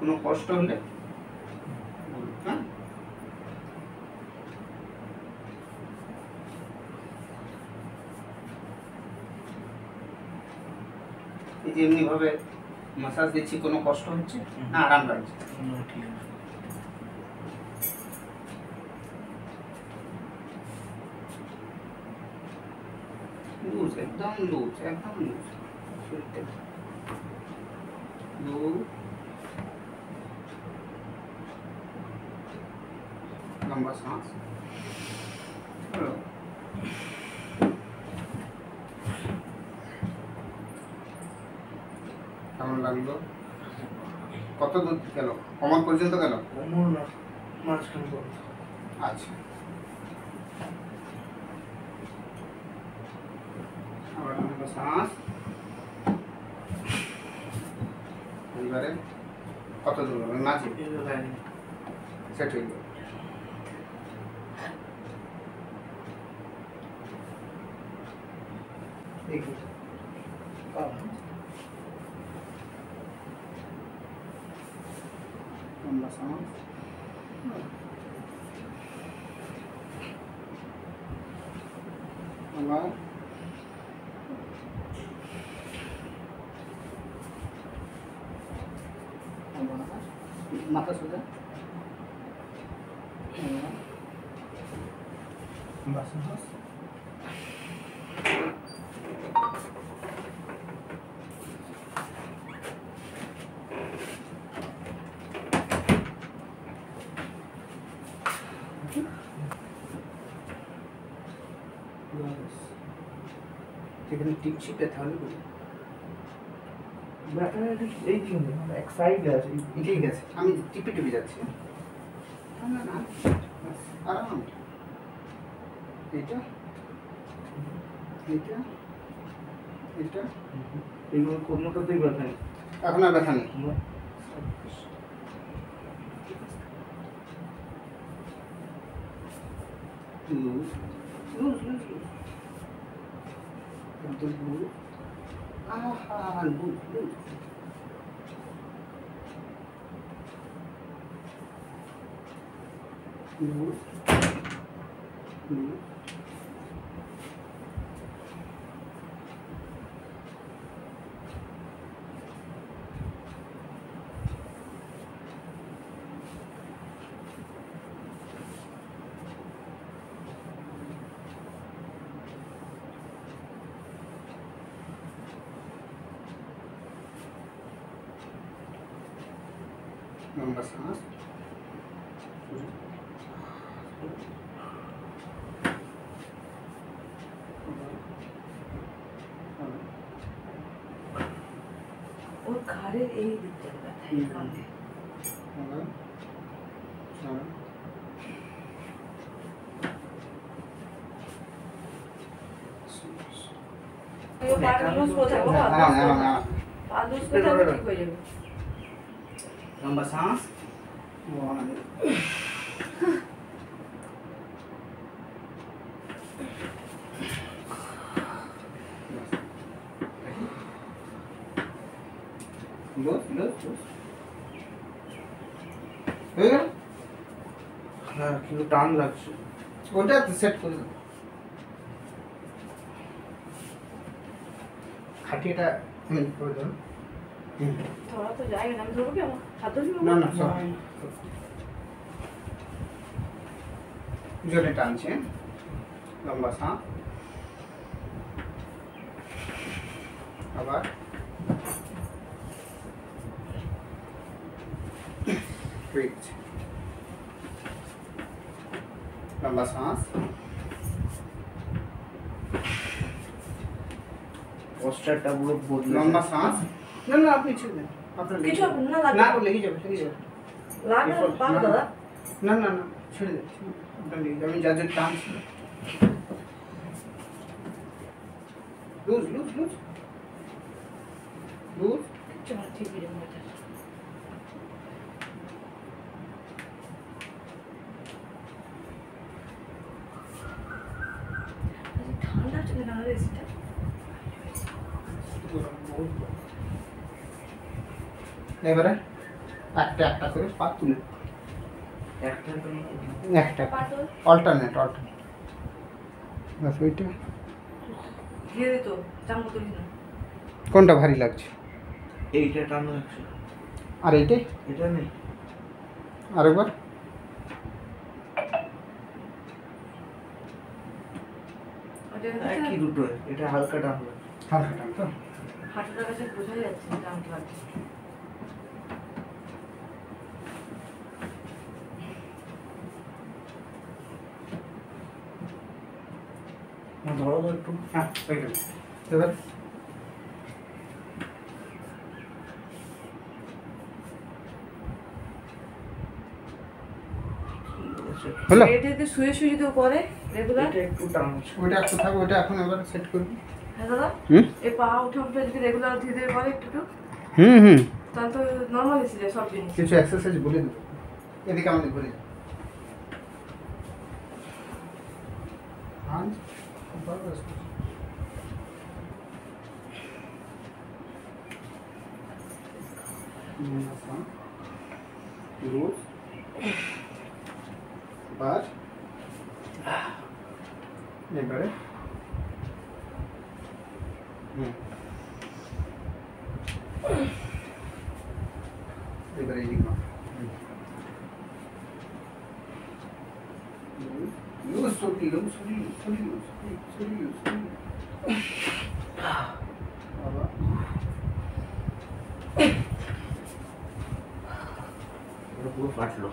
কোনো কষ্ট হলে হ্যাঁ এই যে এমনিভাবে মাসাজ দিচ্ছি, কোনো কষ্ট হচ্ছে না? আরাম লাগছে? ঠিক আছে। লুজ, একদম লুজ, একদম লুজ। লুজ, লম্বা শ্বাস। কেমন লাগলো? কত দূর গেল? কোমর পর্যন্ত গেল? কোমর না, মাঝখান পর্যন্ত। আচ্ছা, আবার লম্বা শ্বাস। এবারে কত দূর গেল? নাচে সেট হয়ে গেল। লম্বা শ্বাস। আবার মাথা সোজা। লম্বা শ্বাস। সেখানে টিপচিপে তাহলে এই জন্য এক সাইডে আছে। ঠিক আছে, আমি টিপে টিপে যাচ্ছি। না না, আরাম। এটা এটা এটা এগুলো কোমরটাতেই ব্যথা নেই। এখন আর ব্যথা নেই। লুজ লুজ লুজ লুজ, একদম লুজ। আহা, লুজ লুজ। Loose loose. লম্বা শ্বাস। ওর ঘাড়ের এই দিকটা ব্যথা, এই কাঁধে। লম্বা শ্বাস। হয়ে গেল? হ্যাঁ, কিন্তু টান লাগছে। ওটা সেট করে দাও। খাটিয়েটা করে দাও। थोड़ा तो जाएगा ना, धोबो क्या हाथ धो না না, জোরে টানছে। লম্বা শ্বাস। আবার ব্রিথ। লম্বা শ্বাস। পোস্টারটা পুরো বদলে লম্বা শ্বাস। না না, আপনি ছেড়ে দেন। আপনার কিছু না লাগে, না লেগে যাবে, লেগে যাবে। লাগে পাবো দাদা। না না না, ছেড়ে দেন, আপনার লেগে যাবে। আমি যা যা টানছি। Loose loose loose loose. চল ঠিক আছে বেটা, ঠান্ডা চলে না রে সেটা। এবারে একটা করে পা তুলে একটা তো একটা অল্টারনেট বাস ওইটা। দিয়ে দিত চামচ তুলি না। কোনটা ভারী লাগছে? এইটা টান লাগছে, আর এইটাই এটা নেই। আরেকবার একই দুটো, এটা হালকা টান লাগছে। হালকা টান তো। হাঁটুটার কাছে বোঝা যাচ্ছে চামচ লাগছে। ধরো তো একটু। হ্যাঁ হয়ে গেল। এবার হলো। এটা যদি শুয়ে শুয়ে যদি ও করে রেগুলার। এটা একটু টান আছে। ওইটা একটু থাকবে, ওইটা এখন এবার সেট করবি। হ্যাঁ দাদা, হুম এই পা উঠে উঠে যদি রেগুলার ধীরে ধীরে করে একটু একটু, হুম তাহলে তো নর্মাল এসে যায় সব জিনিস। কিছু এক্সারসাইজ বলে দেবো, এদিকে আমাদের ঘুরে যা। এবারে এবারে এই দিকে লুজ সরি বাবা। এটা পুরো ফাটলো।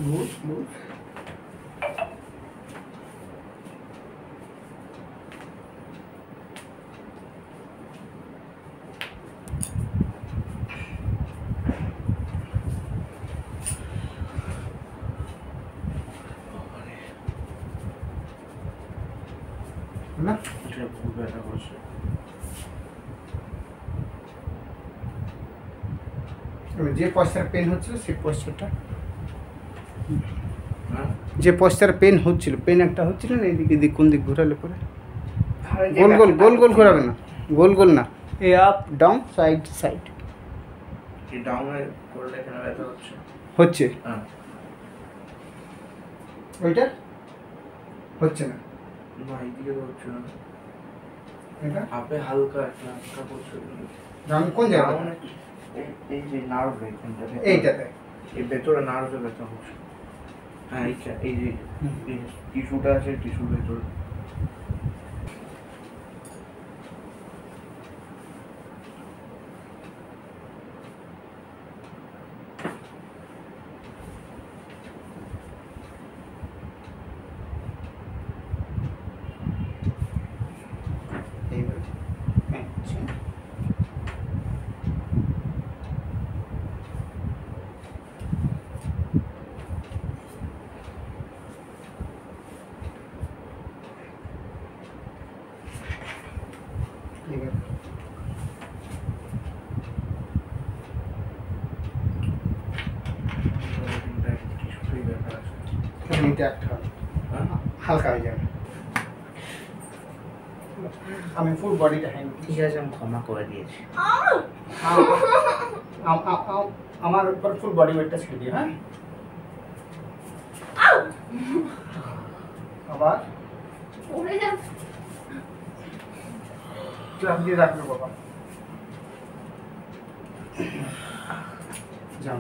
Move. না এটা খুব ব্যথা করছে। যে পয়সার পেন হচ্ছিল সেই পয়সাটা, হ্যাঁ যে পয়সার পেন হচ্ছিল, পেন একটা হচ্ছিল না, এইদিকে দিক কোন দিক ঘোরালে পরে গোল গোল গোল গোল ঘোরাবে না, গোল গোল না, এ আপ ডাউন সাইড সাইড এই ডাউনে করলে এখানে ব্যথা হচ্ছে। হচ্ছে, হ্যাঁ ওইটা হচ্ছে না, না এইদিকে তো হচ্ছে না। এটা আপে হালকা একটা হালকা করছে। ডাউন কোন জায়গা? ডাউনে এই যে নার্ভ এখানটাতে, এইটাতে এই ভেতরে নার্ভে ব্যথা হচ্ছে। হ্যাঁ এইটা, এই যে টিস্যুটা আছে, টিস্যুর ভেতরে। এইবার হ্যাঁ আচ্ছা। এবার টিস্যুতেই ব্যথা আছে। এমনিতে একটা হবে, হ্যাঁ হালকা হয়ে যাবে। আমি ফুল বডিটা হ্যান্ড ঠিক আছে, আমি ক্ষমা করে দিয়েছি। আমার উপর ফুল বডি ওয়েটটা ছেড়ে দিও। হ্যাঁ আবার চাপ দিয়ে রাখবে বাবা, যাও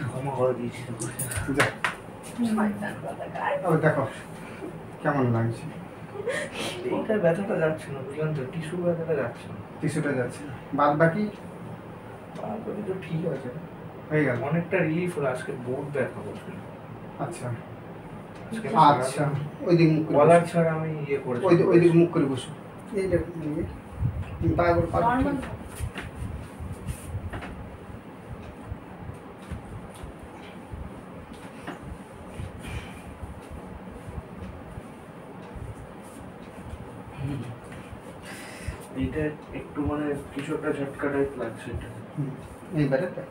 ক্ষমা করে দিয়েছি। যাও। আবার দেখো কেমন লাগছে, এইটা ব্যথাটা যাচ্ছে না, বুঝলেন তো, টিস্যু ব্যথাটা যাচ্ছে না। টিস্যুটা যাচ্ছে, বাদ বাকি তারপরে তো ঠিক আছে, হয়ে গেল। অনেকটা রিলিফ হলো। আজকে বহুত ব্যথা করছিল। আচ্ছা আজকে আচ্ছা, ওই দিক মুখ করে বলার বসো। ছাড়া আমি ইয়ে করেছি। ওই দিক মুখ করে বসো, এই দেখুন পাগল নর্মাল এইটা একটু মানে কিছু একটা ঝটকা টাইপ লাগছে এটা। এইবারে তো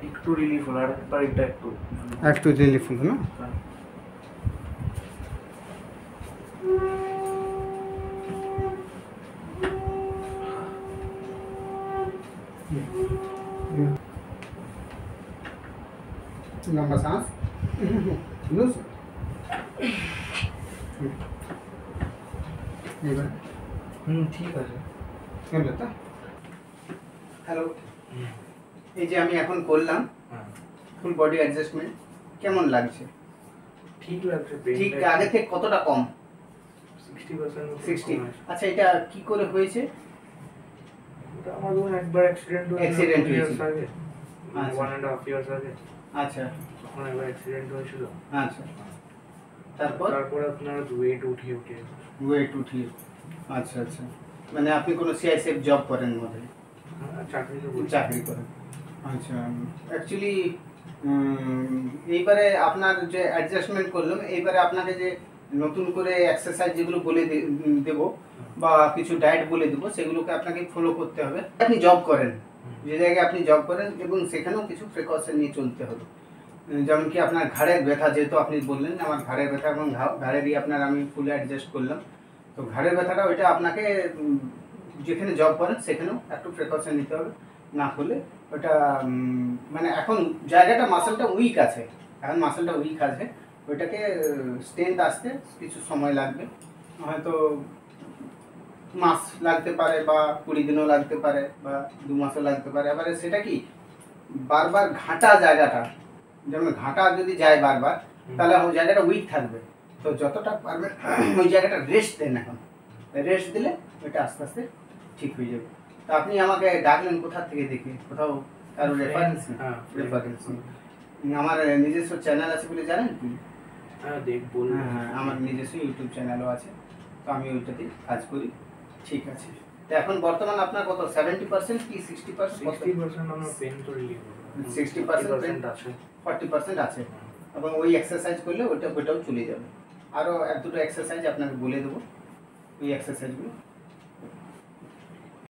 একটু রিলিফ হলো, আর একবার এটা একটু একটু রিলিফ হলো না? হ্যাঁ। लंबा सांस लूज এইবারে ঠিক আছে। কেমন লাগতো? হ্যালো, এই যে আমি এখন করলাম হ্যাঁ ফুল বডি অ্যাডজাস্টমেন্ট, কেমন লাগছে? ঠিক লাগছে। ঠিক আগে থেকে কতটা কম? 60%। 60। আচ্ছা, এটা কি করে হয়েছে? ওটা আমার যখন একবার অ্যাক্সিডেন্ট Accident হয়েছিল। আগে, আচ্ছা। 1.5 years আগে আচ্ছা তখন একবার অ্যাক্সিডেন্ট হয়েছিল। আচ্ছা, তারপর তারপর আপনার ওয়েট উঠিয়ে ওয়েট উঠিয়ে। আচ্ছা আচ্ছা, মানে আপনি কোনো সিআইএসএফ জব করেন মধ্যে? চাকরি তো করছি। চাকরি করেন। আচ্ছা, অ্যাকচুয়ালি এইবারে আপনার যে অ্যাডজাস্টমেন্ট করলাম, এইবারে আপনাকে যে নতুন করে এক্সারসাইজ যেগুলো বলে দেবো বা কিছু ডায়েট বলে দেবো, সেগুলোকে আপনাকে ফলো করতে হবে। আপনি জব করেন, যে জায়গায় আপনি জব করেন, এবং সেখানেও কিছু প্রিকশন নিয়ে চলতে হবে। যেমন কি আপনার ঘাড়ের ব্যথা, যেহেতু আপনি বললেন যে আমার ঘাড়ের ব্যথা, এবং ঘাড়েরই আপনার আমি ফুল অ্যাডজাস্ট করলাম। তো ঘাড়ের ব্যথাটা ওইটা আপনাকে যেখানে জব করেন সেখানেও একটু প্রিকশন নিতে হবে, না হলে ওটা মানে এখন জায়গাটা মাসেলটা উইক আছে, এখন মাসেলটা উইক আছে, ওইটাকে স্ট্রেংথ আসতে কিছু সময় লাগবে, হয়তো মাস লাগতে পারে বা 20 দিনও লাগতে পারে বা 2 মাসও লাগতে পারে। এবারে সেটা কি বারবার ঘাঁটা জায়গাটা, যেমন ঘাঁটা যদি যায় বারবার, তাহলে ওই জায়গাটা উইক থাকবে। তো যতটা পারবে ওই জায়গাটা রেস্ট দেন, এখন রেস্ট দিলে ওইটা আস্তে আস্তে ঠিক হয়ে যাবে। তো আপনি আমাকে ডাকলেন কোথা থেকে দেখে? কোথাও কারো রেফারেন্স? হ্যাঁ, রেফারেন্স। আমার নিজস্ব চ্যানেল আছে বলে জানেন কি? হ্যাঁ বলুন। হ্যাঁ, আমার নিজস্ব ইউটিউব চ্যানেলও আছে, তো আমি ওইটাতেই কাজ করি। ঠিক আছে, তো এখন বর্তমান আপনার কত, 70% কি 60%? 60% আমার পেন তো রিলিভ হবে। 60% আছে। 40% আছে, এবং ওই এক্সারসাইজ করলে ওইটাও চলে যাবে। আরও 1-2টো এক্সারসাইজ আপনাকে বলে দেবো, ওই এক্সারসাইজগুলো